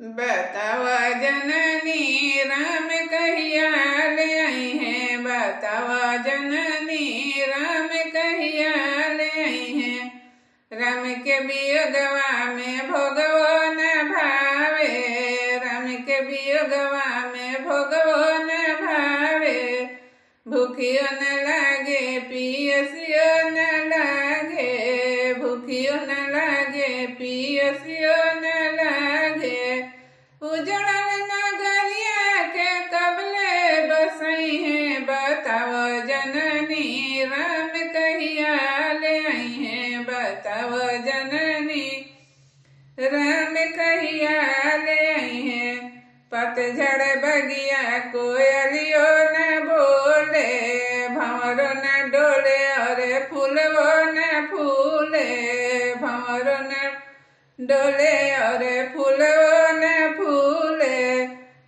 बताव जननी राम कहिया ले आई है। बताव जननी राम कहिया ले आई है। राम के वियोगवा में भोगवो न भावे। राम के वियोगवा में भोगवो न भावे। भूखियो न लागे पियसियो न लागे। भूखियो न लागे पियसियो न लागे। उजड़ल नगरिया के कबले बसई है। बताव जननी राम कहिया ले आई है। बताव जननी राम कहिया ले आई है। पतझड़ बगिया कोयलियो न बोले। भंवरो न डोले और फूलवो न फूले। भंवरो न डोले और फूलवो न फूले।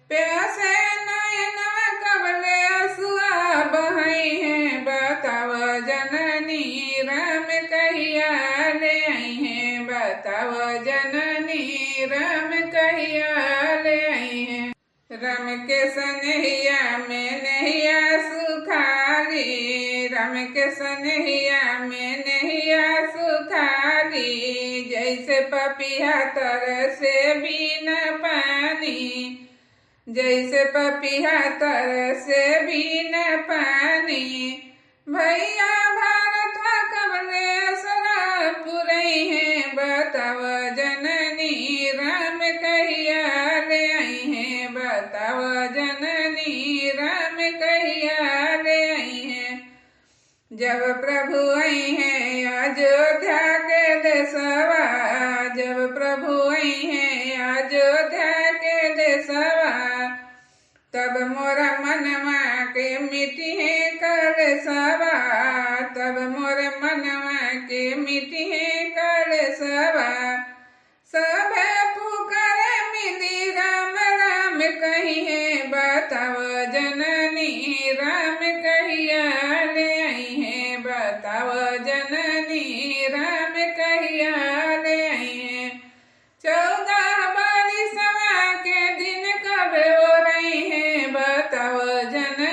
प्यासे नयनवा कबले असुआ बहई है। बताव जननी राम कहिया ले आई है। बताव जननी राम कहिया ले आई है। राम के सनहिया में नहिया सुखाली। राम के सनहिया में नहिया सुखाली। जैसे पपिया तरसे बिना पानी। जैसे पपिया तरसे बिना पानी। भैया भारत कबले असरा पुरई है। बताव जननी राम कहिया ले आई है। बताव जननी राम कहिया ले आई है। जब प्रभु आई है अयोध्या के देशवा। जब प्रभु आई है अयोध्या के देशवा। तब मोरा मनवा के मिटी है कलशवा। तब मोर मनवा के मिटी है कलशवा। सब पुकारे मिली राम राम कही है। बताव जननी राम कहिया ले आई है। बताव जननी राम कहिया ले आई है। 14 बरिसवा के दिन कब हो रही है। बताव जननी